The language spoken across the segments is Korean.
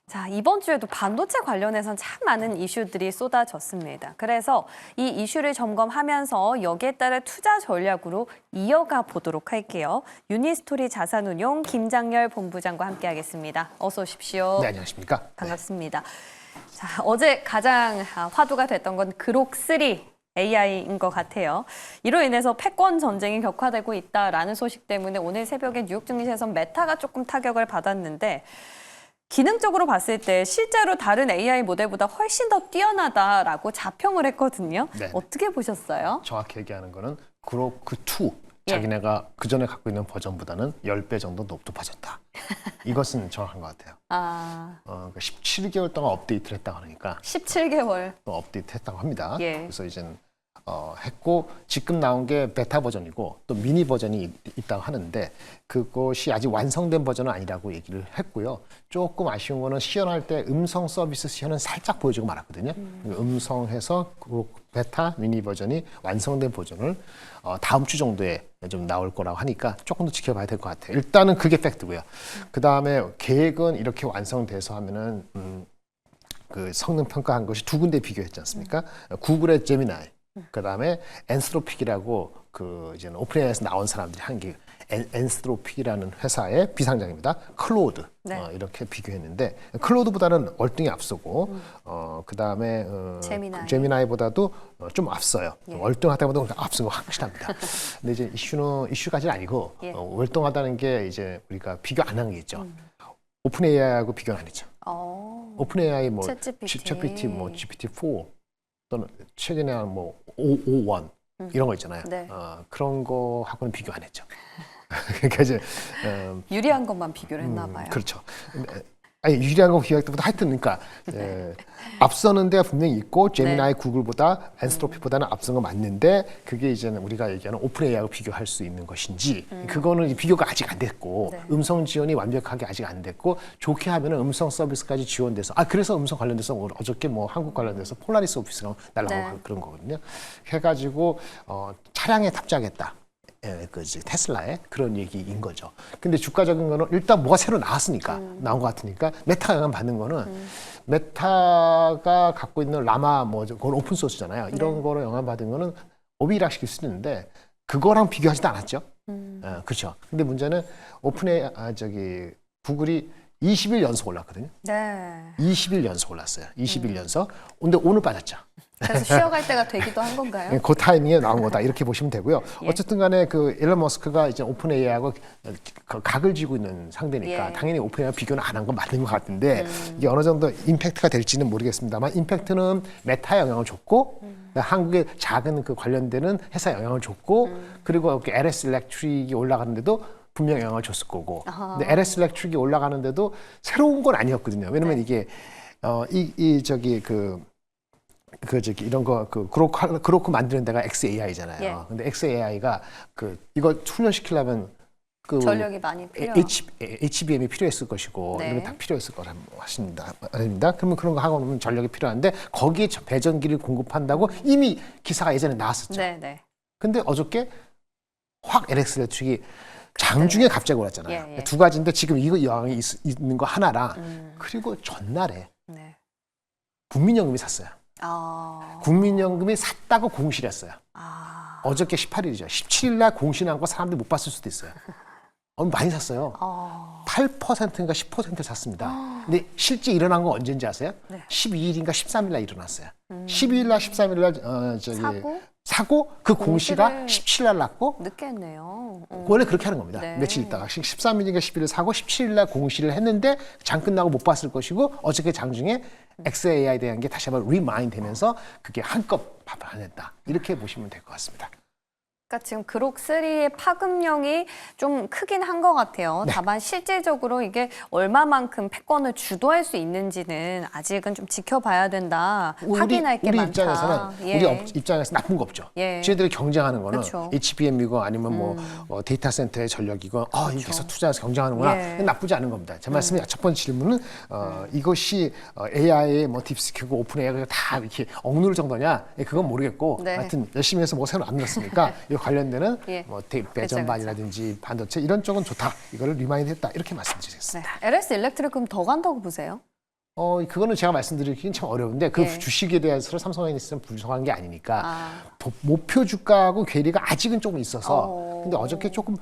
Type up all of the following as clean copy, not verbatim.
자, 이번 주에도 반도체 관련해서는 참 많은 이슈들이 쏟아졌습니다. 그래서 이 이슈를 점검하면서 여기에 따른 투자 전략으로 이어가 보도록 할게요. 유니스토리 자산운용 김장렬 본부장과 함께하겠습니다. 어서 오십시오. 네, 안녕하십니까. 반갑습니다. 자, 어제 가장 화두가 됐던 건 그록3 AI인 것 같아요. 이로 인해서 패권 전쟁이 격화되고 있다라는 소식 때문에 오늘 새벽에 뉴욕 증시에서 메타가 조금 타격을 받았는데 기능적으로 봤을 때 실제로 다른 AI 모델보다 훨씬 더 뛰어나다라고 자평을 했거든요. 네. 어떻게 보셨어요? 정확히 얘기하는 거는 그로크2 자기네가 그전에 갖고 있는 버전보다는 10배 정도 높아졌다. 이것은 정확한 것 같아요. 그러니까 17개월 동안 업데이트를 했다고 하니까 17개월. 또 업데이트 했다고 합니다. 예. 그래서 이제는 했고 지금 나온 게 베타 버전이고 또 미니 버전이 있다고 하는데 그것이 아직 완성된 버전은 아니라고 얘기를 했고요. 조금 아쉬운 거는 시연할 때 음성 서비스 시연은 살짝 보여주고 말았거든요. 음성해서 그 베타 미니 버전이 완성된 버전을 다음 주 정도에 좀 나올 거라고 하니까 조금 더 지켜봐야 될 것 같아요. 일단은 그게 팩트고요. 그 다음에 계획은 이렇게 완성돼서 하면은 그 성능 평가한 것이 두 군데 비교했지 않습니까? 구글의 제미나이. 그다음에 엔스로픽이라고 그 이제 오픈AI에서 나온 사람들이 한 게 엔스로픽이라는 회사의 비상장입니다. 클로우드 네. 이렇게 비교했는데 클로우드보다는 월등히 앞서고 그다음에 제미나이보다도 좀 앞서요. 예. 월등하다보다 앞선 거 확실합니다. 근데 이제 이슈까지는 아니고 예. 월등하다는 게 이제 우리가 비교 안 한 게 있죠. 오픈AI하고 비교는 안 했죠. 오픈AI 뭐 GPT 뭐 GPT-4 또는 최근에 뭐 551 이런 거 있잖아요. 네. 그런 거하고는 비교 안 했죠. 그러니까 이제 유리한 것만 비교를 했나 봐요. 그렇죠. 아니 유리한 거 비교할 때보다 하여튼 그러니까 앞서는 데가 분명히 있고 제미나이 구글보다 엔스트로픽보다는 앞선 거 맞는데 그게 이제는 우리가 얘기하는 오픈AI하고 비교할 수 있는 것인지 그거는 비교가 아직 안 됐고 네. 음성 지원이 완벽하게 아직 안 됐고 좋게 하면은 음성 서비스까지 지원돼서 그래서 음성 관련돼서 어저께 뭐 한국 관련돼서 폴라리스 오피스가 날라오고 네. 그런 거거든요. 해가지고 차량에 탑재하겠다. 그 이제 테슬라의 그런 얘기인 거죠. 근데 주가적인 거는 일단 뭐가 새로 나왔으니까 나온 것 같으니까 메타가 영향 받는 거는 메타가 갖고 있는 라마 뭐 그건 오픈 소스잖아요. 이런 거로 영향 받은 거는 오비락 시킬 수 있는데 그거랑 비교하지도 않았죠. 그렇죠. 근데 문제는 구글이 20일 연속 올랐거든요. 네. 20일 연속 올랐어요. 20일 연속. 근데 오늘 빠졌죠. 그래서 쉬어갈 때가 되기도 한 건가요? 그 타이밍에 나온 거다 이렇게 보시면 되고요. 예. 어쨌든 간에 그 일론 머스크가 이제 오픈AI하고 각을 쥐고 있는 상대니까 예. 당연히 오픈AI와 비교는 안 한 건 맞는 것 같은데 이게 어느 정도 임팩트가 될지는 모르겠습니다만 임팩트는 메타에 영향을 줬고 한국의 작은 그 관련되는 회사에 영향을 줬고 그리고 LS 일렉트릭이 올라가는데도 분명 영향을 줬을 거고. 근데 LS 일렉트릭이 올라가는데도 새로운 건 아니었거든요. 왜냐면 이게 이런 거 그로크 만드는 데가 xAI잖아요. 예. 근데 xAI가 이거 훈련시키려면 전력이 많이 필요해요. HBM이 필요했을 것이고 네. 이런 게 다 필요했을 거라는 아닙니다. 그러면 그런 거 하고 놓으면 전력이 필요한데 거기에 배전기를 공급한다고 이미 기사가 예전에 나왔었죠. 네, 네. 근데 어저께 확 LS 일렉트릭이 장중에 갑자기 올랐잖아요. 예, 예. 두 가지인데 지금 이거 영향이 있는 거 하나랑 그리고 전날에 네. 국민연금이 샀어요. 국민연금이 샀다고 공시했어요. 어저께 18일이죠. 17일 날 공시한 거 사람들이 못 봤을 수도 있어요. 많이 샀어요. 8%인가 10% 샀습니다. 근데 실제 일어난 건 언제인지 아세요? 네. 12일인가 13일 날 일어났어요. 12일 날 13일 날 사고 그 공시가 공시를 17일 날 났고 늦게 했네요. 원래 그렇게 하는 겁니다. 네. 며칠 있다가 13일인가 10일을 사고 17일 날 공시를 했는데 장 끝나고 못 봤을 것이고 어저께 장중에 xAI에 대한 게 다시 한번 리마인드 되면서 그게 한껏 반했다. 이렇게 보시면 될 것 같습니다. 그러니까 지금 그록3의 파급력이 좀 크긴 한 것 같아요. 네. 다만 실질적으로 이게 얼마만큼 패권을 주도할 수 있는지는 아직은 좀 지켜봐야 된다. 확인할 게 우리 많다. 입장에서는 예. 우리 입장에서 나쁜 거 없죠. 예. 저희들이 경쟁하는 거는 그쵸. HBM이고 아니면 뭐 데이터 센터의 전력이고 여기서 투자해서 경쟁하는구나. 예. 나쁘지 않은 겁니다. 제 말씀이 첫 번째 질문은 이것이 AI의 뭐 딥스키고 오픈AI가 다 이렇게 억누를 정도냐? 그건 모르겠고 네. 하여튼 열심히 해서 뭐 새로 안 넣었으니까 이 관련되는 예. 뭐 배전반이라든지 반도체 이런 쪽은 좋다. 이거를 리마인드 했다. 이렇게 말씀드리겠습니다. 네. LS 일렉트릭 그럼 더 간다고 보세요? 그거는 제가 말씀드리기는 참 어려운데 그 예. 주식에 대해서 삼성하이닉스는 불성한 게 아니니까 아. 목표 주가하고 괴리가 아직은 조금 있어서 근데 어저께 조금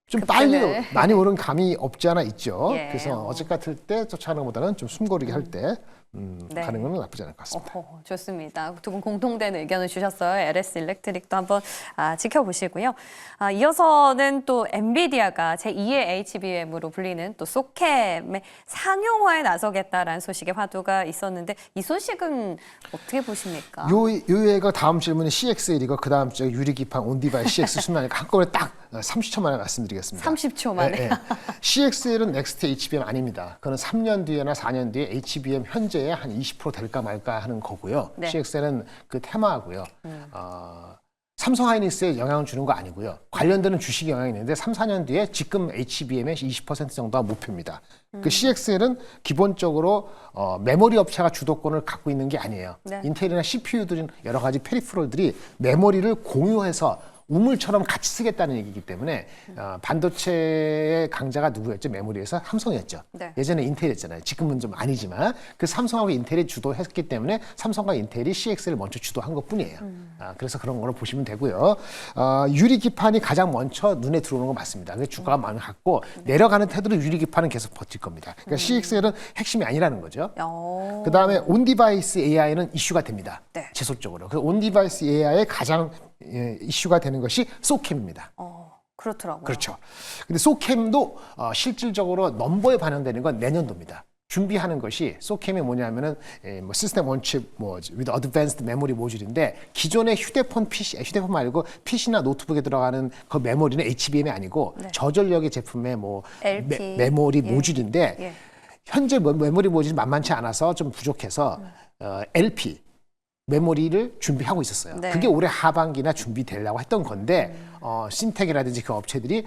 좀 빨리 급등을. 많이 오른 감이 없지 않아 있죠. 예. 그래서 어제 같을 때 쫓아가는 것보다는 좀 숨고르게 할 때 네. 가는 건 나쁘지 않을 것 같습니다. 좋습니다. 두 분 공통된 의견을 주셨어요. LS 일렉트릭도 한번 지켜보시고요. 이어서는 또 엔비디아가 제2의 HBM으로 불리는 또 소캠의 상용화에 나서겠다라는 소식의 화두가 있었는데 이 소식은 어떻게 보십니까? 요 얘가 다음 질문은 CXL이고 그 다음 주 유리기판 온디바이 CX 순환이니까 한꺼번에 딱 30초 만에 말씀드리겠습니다. 30초 만에. CXL은 넥스트 HBM 아닙니다. 그거는 3년 뒤에나 4년 뒤에 HBM 현재의 한 20% 될까 말까 하는 거고요. 네. CXL은 그 테마고요. 삼성하이닉스에 영향을 주는 거 아니고요. 관련되는 주식에 영향이 있는데 3, 4년 뒤에 지금 HBM의 20% 정도가 목표입니다. 그 CXL은 기본적으로 메모리 업체가 주도권을 갖고 있는 게 아니에요. 네. 인텔이나 CPU들은 여러 가지 페리프럴들이 메모리를 공유해서 우물처럼 같이 쓰겠다는 얘기이기 때문에 반도체의 강자가 누구였죠? 메모리에서 삼성이었죠. 네. 예전에 인텔이었잖아요. 지금은 좀 아니지만 그 삼성하고 인텔이 주도했기 때문에 삼성과 인텔이 CX를 먼저 주도한 것뿐이에요. 그래서 그런 거로 보시면 되고요. 유리기판이 가장 먼저 눈에 들어오는 건 맞습니다. 그래서 주가가 많이 갔고 내려가는 태도로 유리기판은 계속 버틸 겁니다. 그러니까 CXL은 핵심이 아니라는 거죠. 그 다음에 온디바이스 AI는 이슈가 됩니다. 네. 지속적으로. 그 온디바이스 AI의 가장 이슈가 되는 것이 소캠입니다. 그렇더라고요. 그렇죠. 근데 소캠도 실질적으로 넘버에 반영되는 건 내년도입니다. 준비하는 것이 소캠이 뭐냐면은 뭐 시스템 원칩 with advanced memory 모듈인데 기존의 휴대폰 PC, 휴대폰 말고 PC나 노트북에 들어가는 그 메모리는 HBM이 아니고 네. 저전력의 제품의 뭐 LP. 메모리 예. 모듈인데 예. 현재 메모리 모듈이 만만치 않아서 좀 부족해서 LP 메모리를 준비하고 있었어요. 네. 그게 올해 하반기나 준비되려고 했던 건데 신텍이라든지 그 업체들이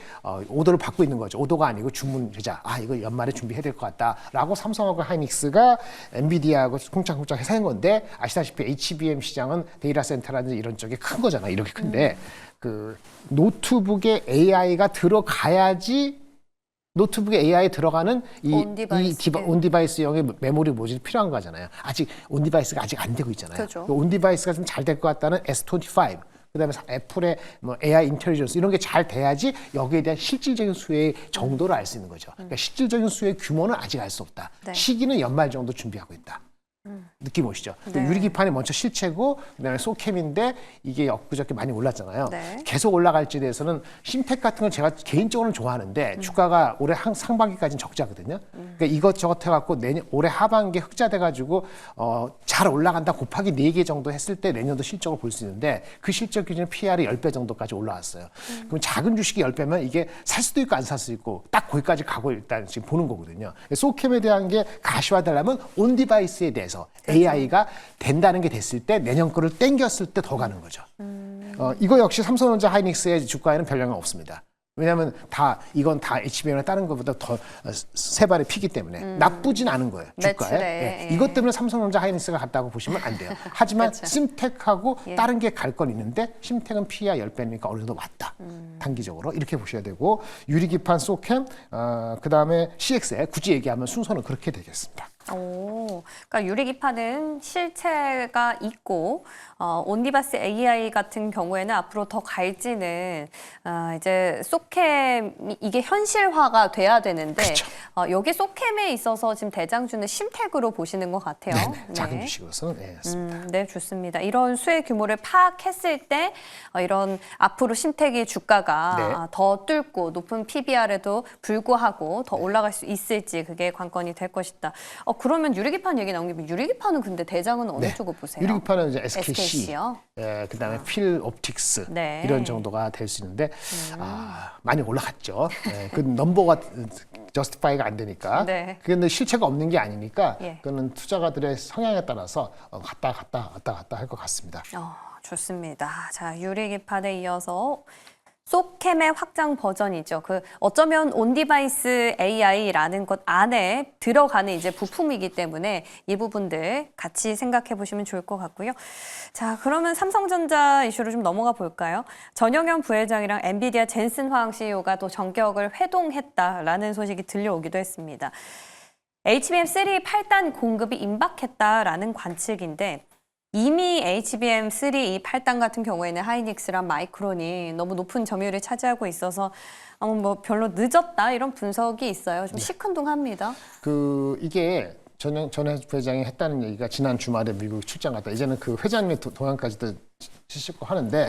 오더를 받고 있는 거죠. 오더가 아니고 주문자. 이거 연말에 준비해야 될 것 같다라고 삼성하고 하이닉스가 엔비디아하고 쿵짝쿵짝 해서 한 건데 아시다시피 HBM 시장은 데이터 센터라든지 이런 쪽이 큰 거잖아요. 이렇게 큰데 그 노트북에 AI가 들어가야지 노트북에 AI 들어가는 온디바이스형의 메모리 모듈이 필요한 거잖아요. 아직 온디바이스가 아직 안 되고 있잖아요. 그렇죠. 온디바이스가 좀 잘 될 것 같다는 S25, 그다음에 애플의 뭐 AI 인텔리전스 이런 게 잘 돼야지 여기에 대한 실질적인 수혜의 정도를 알 수 있는 거죠. 그러니까 실질적인 수혜의 규모는 아직 알 수 없다. 네. 시기는 연말 정도 준비하고 있다. 느낌 오시죠? 네. 유리기판이 먼저 실체고 그다음에 소캠인데 이게 엊그저께 많이 올랐잖아요. 네. 계속 올라갈지에 대해서는 심텍 같은 건 제가 개인적으로는 좋아하는데 주가가 올해 상반기까지는 적자거든요. 그러니까 이것저것 해갖고 올해 하반기에 흑자 돼가지고 잘 올라간다 곱하기 4개 정도 했을 때 내년도 실적을 볼 수 있는데 그 실적 기준 PR이 10배 정도까지 올라왔어요. 그럼 작은 주식이 10배면 이게 살 수도 있고 안 살 수도 있고 딱 거기까지 가고 일단 지금 보는 거거든요. 소캠에 대한 게 가시화되려면 온디바이스에 대해서 AI가 된다는 게 됐을 때 내년 거를 땡겼을 때 더 가는 거죠. 이거 역시 삼성전자 하이닉스의 주가에는 별 영향 없습니다. 왜냐하면 이건 다 HBM이나 다른 것보다 더 세 발의 피기 때문에 나쁘진 않은 거예요. 주가에. 매출에. 이것 때문에 삼성전자 하이닉스가 갔다고 보시면 안 돼요. 하지만 그렇죠. 심텍하고 예. 다른 게 갈 건 있는데 심텍은 PE가 10배니까 어느 정도 왔다. 단기적으로 이렇게 보셔야 되고 유리기판 소캠 그다음에 CX에 굳이 얘기하면 순서는 그렇게 되겠습니다. 그러니까 유리기판은 실체가 있고 온디바스 AI 같은 경우에는 앞으로 더 갈지는 이제 소캠 이게 현실화가 돼야 되는데 그렇죠. 여기 소캠에 있어서 지금 대장주는 심텍으로 보시는 것 같아요. 네네. 작은 주식으로서는 맞습니다. 네, 좋습니다. 이런 수혜 규모를 파악했을 때 이런 앞으로 심텍의 주가가 네. 더 뚫고 높은 PBR에도 불구하고 더 올라갈 수 있을지 그게 관건이 될 것이다. 그러면 유리기판 얘기 나온 김에 유리기판은 근데 대장은 어느 쪽을 보세요? 유리기판은 이제 SKC, SKC요? 그다음에 필 옵틱스 네. 이런 정도가 될 수 있는데 많이 올라갔죠. 그 넘버가 저스티파이가 안 되니까. 네. 그런데 실체가 없는 게 아니니까 예. 그거는 투자가들의 성향에 따라서 왔다 갔다 할 것 같습니다. 좋습니다. 자, 유리기판에 이어서 소캠의 확장 버전이죠. 어쩌면 온디바이스 AI라는 것 안에 들어가는 이제 부품이기 때문에 이 부분들 같이 생각해 보시면 좋을 것 같고요. 자, 그러면 삼성전자 이슈로 좀 넘어가 볼까요? 전영현 부회장이랑 엔비디아 젠슨 화학 CEO가 또 정격을 회동했다라는 소식이 들려오기도 했습니다. HBM3 8단 공급이 임박했다라는 관측인데 이미 HBM3 이 8단 같은 경우에는 하이닉스랑 마이크론이 너무 높은 점유율을 차지하고 있어서 뭐 별로 늦었다 이런 분석이 있어요. 좀 시큰둥합니다. 이게 전 회장이 했다는 얘기가 지난 주말에 미국 출장 갔다 이제는 그 회장님의 동향까지도 씻고 하는데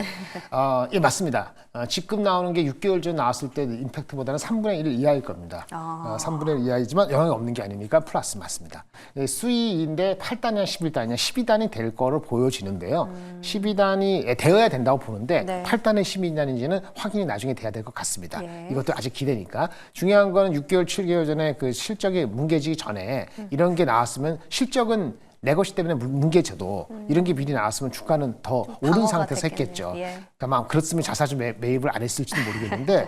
예 맞습니다. 지금 나오는 게 6개월 전 나왔을 때 임팩트보다는 3분의 1 이하일 겁니다. 3분의 1 이하이지만 영향이 없는 게 아니니까 플러스 맞습니다. 수위인데 8단이냐 11단이냐 12단이 될 거로 보여지는데요. 12단이 되어야 된다고 보는데 네. 8단의 12단인지는 확인이 나중에 돼야 될 것 같습니다. 예. 이것도 아직 기대니까. 중요한 거는 6개월, 7개월 전에 그 실적이 뭉개지기 전에 이런 게 나왔으면 실적은 내 것이 때문에 뭉개져도 이런 게 미리 나왔으면 주가는 더 오른 방어가 상태에서 됐겠네요. 했겠죠. 예. 그러니까 막 그렇으면 자사주 매입을 안 했을지도 모르겠는데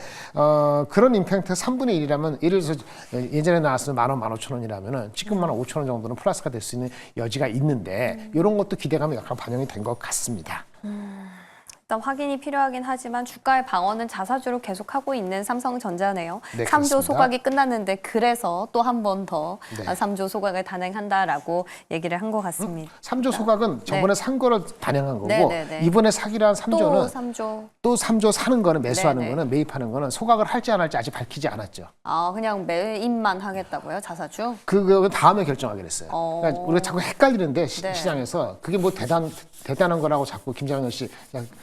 그런 임팩트가 3분의 1이라면 예를 들어서 예전에 나왔으면 10,000원, 15,000원이라면은 지금 15,000원 정도는 플러스가 될 수 있는 여지가 있는데 이런 것도 기대감이 약간 반영이 된 것 같습니다. 일단 확인이 필요하긴 하지만 주가의 방어는 자사주로 계속하고 있는 삼성전자네요. 네, 3조 그렇습니다. 소각이 끝났는데 그래서 또 한 번 더 네. 3조 소각을 단행한다라고 얘기를 한 것 같습니다. 3조 소각은 저번에 산 거를 반영한 거고 네, 네, 네. 이번에 사기로 한 또 3조는 3조. 또 3조 사는 거는 매수하는 네, 네. 거는 매입하는 거는 소각을 할지 안 할지 아직 밝히지 않았죠. 그냥 매입만 하겠다고요, 자사주? 그거 다음에 결정하기로 했어요. 그러니까 우리가 자꾸 헷갈리는데 네. 시장에서 그게 뭐 대단한 거라고 자꾸 김장현 씨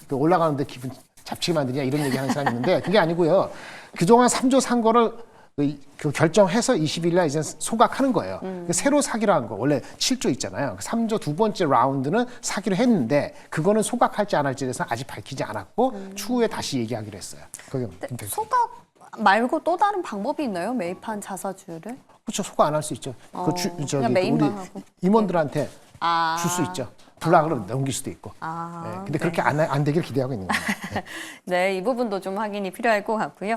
그 올라가는데 기분 잡치게 만드냐 이런 얘기 하는 사람이 있는데 그게 아니고요. 그동안 3조 산 거를 그 결정해서 20일 날 이제 소각하는 거예요. 새로 사기로 한 거. 원래 7조 있잖아요. 3조 두 번째 라운드는 사기로 했는데 그거는 소각할지 안 할지에 대해서 아직 밝히지 않았고 추후에 다시 얘기하기로 했어요. 그게 임팩트. 소각 말고 또 다른 방법이 있나요? 매입한 자사주를? 그렇죠. 소각 안 할 수 있죠. 그냥 매입만 우리 하고. 임원들한테 아. 줄 수 있죠. 블락으로 넘길 수도 있고. 근데 네. 그렇게 안 되길 기대하고 있는 거예요. 네, 이 부분도 좀 확인이 필요할 것 같고요.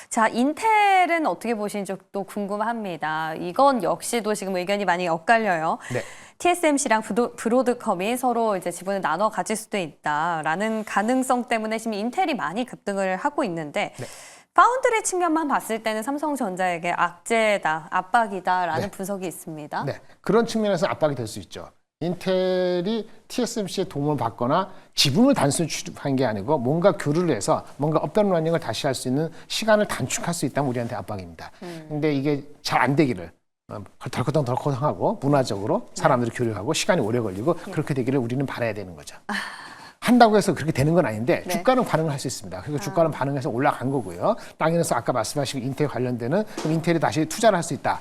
자, 인텔은 어떻게 보시는지 또 궁금합니다. 이건 역시도 지금 의견이 많이 엇갈려요. 네. TSMC랑 브로드컴이 서로 이제 지분을 나눠 가질 수도 있다라는 가능성 때문에 지금 인텔이 많이 급등을 하고 있는데 네. 파운드리 측면만 봤을 때는 삼성전자에게 악재다, 압박이다라는 네. 분석이 있습니다. 네, 그런 측면에서 압박이 될 수 있죠. 인텔이 TSMC의 도움을 받거나 지분을 단순히 취급한 게 아니고 뭔가 교류를 해서 뭔가 업앤러닝을 다시 할 수 있는 시간을 단축할 수 있다면 우리한테 압박입니다. 근데 이게 잘 안 되기를 덜커덩덜커덩하고 문화적으로 사람들이 교류하고 시간이 오래 걸리고 그렇게 되기를 우리는 바라야 되는 거죠. 한다고 해서 그렇게 되는 건 아닌데 네. 주가는 반응을 할 수 있습니다. 그러니까 주가는 반응해서 올라간 거고요. 당연해서 아까 말씀하신 인텔 관련되는 그럼 인텔이 다시 투자를 할 수 있다.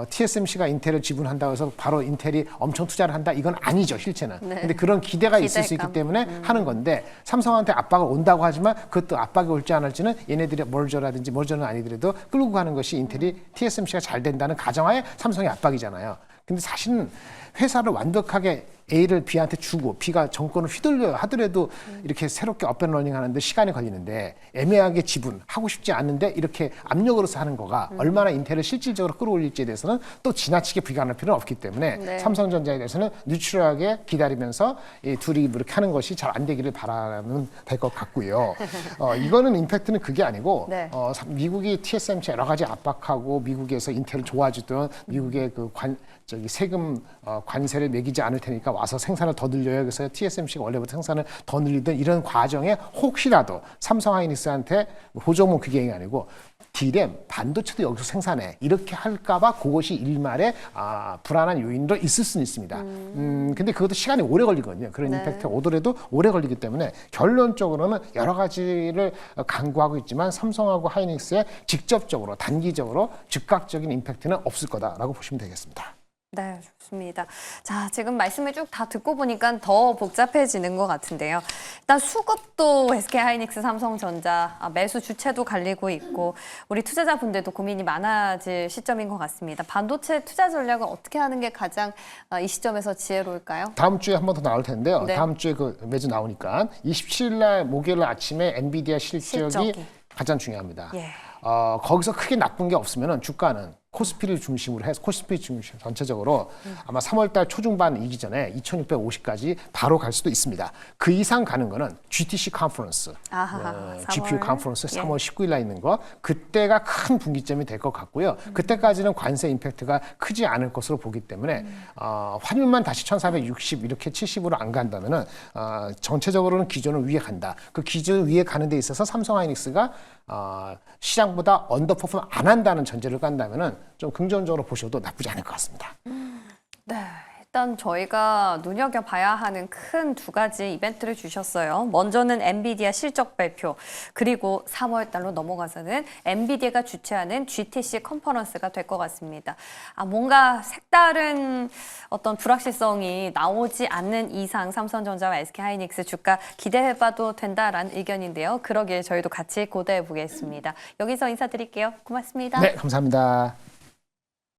TSMC가 인텔을 지분한다고 해서 바로 인텔이 엄청 투자를 한다. 이건 아니죠, 실체는. 네. 근데 그런 기대가 있을 수 있기 기대감. 때문에 하는 건데 삼성한테 압박을 온다고 하지만 그것도 압박이 올지 안 할지는 얘네들이 머저라든지 머저는 아니더라도 끌고 가는 것이 인텔이 TSMC가 잘 된다는 가정하에 삼성의 압박이잖아요. 근데 사실은 회사를 완벽하게 A를 B한테 주고 B가 정권을 휘둘려 하더라도 이렇게 새롭게 업앤러닝 하는데 시간이 걸리는데 애매하게 지분하고 싶지 않은데 이렇게 압력으로서 하는 거가 얼마나 인텔을 실질적으로 끌어올릴지에 대해서는 또 지나치게 비관할 필요는 없기 때문에 네. 삼성전자에 대해서는 뉴트럴하게 기다리면서 이 둘이 이렇게 하는 것이 잘 안 되기를 바라면 될 것 같고요. 이거는 임팩트는 그게 아니고 네. 미국이 TSMC 여러 가지 압박하고 미국에서 인텔을 도와주던 미국의 그 세금 관세를 매기지 않을 테니까 와서 생산을 더 늘려요. 그래서 TSMC가 원래부터 생산을 더 늘리던 이런 과정에 혹시라도 삼성 하이닉스한테 보조금 그게 아니고 D램 반도체도 여기서 생산해 이렇게 할까봐 그것이 일말의 불안한 요인으로 있을 수는 있습니다. 근데 그것도 시간이 오래 걸리거든요. 그런 네. 임팩트가 오더라도 오래 걸리기 때문에 결론적으로는 여러 가지를 강구하고 있지만 삼성하고 하이닉스에 직접적으로 단기적으로 즉각적인 임팩트는 없을 거다라고 보시면 되겠습니다. 네, 좋습니다. 자, 지금 말씀을 쭉 다 듣고 보니까 더 복잡해지는 것 같은데요. 일단 수급도 SK 하이닉스, 삼성전자 매수 주체도 갈리고 있고 우리 투자자분들도 고민이 많아질 시점인 것 같습니다. 반도체 투자 전략을 어떻게 하는 게 가장 이 시점에서 지혜로울까요? 다음 주에 한 번 더 나올 텐데요. 네. 다음 주에 그 매주 나오니까 27일 날 목요일 날 아침에 엔비디아 실적이 실적이. 가장 중요합니다. 예. 거기서 크게 나쁜 게 없으면 주가는 코스피를 중심으로 해서 코스피 중심 전체적으로 아마 3월달 초중반이기 전에 2,650까지 바로 갈 수도 있습니다. 그 이상 가는 거는 GTC 컨퍼런스, 아하, GPU 3월. 컨퍼런스 예. 3월 19일 날 있는 거 그때가 큰 분기점이 될 것 같고요. 그때까지는 관세 임팩트가 크지 않을 것으로 보기 때문에 환율만 다시 1,460 이렇게 70으로 안 간다면은 전체적으로는 기존을 위에 간다. 그 기존 위에 가는 데 있어서 삼성하이닉스가 시장보다 언더퍼폼 안 한다는 전제를 깐다면은 좀 긍정적으로 보셔도 나쁘지 않을 것 같습니다. 네, 일단 저희가 눈여겨봐야 하는 큰 두 가지 이벤트를 주셨어요. 먼저는 엔비디아 실적 발표, 그리고 3월 달로 넘어가서는 엔비디아가 주최하는 GTC 컨퍼런스가 될 것 같습니다. 뭔가 색다른 어떤 불확실성이 나오지 않는 이상 삼성전자와 SK하이닉스 주가 기대해봐도 된다라는 의견인데요. 그러기에 저희도 같이 고대해 보겠습니다. 여기서 인사드릴게요. 고맙습니다. 네, 감사합니다.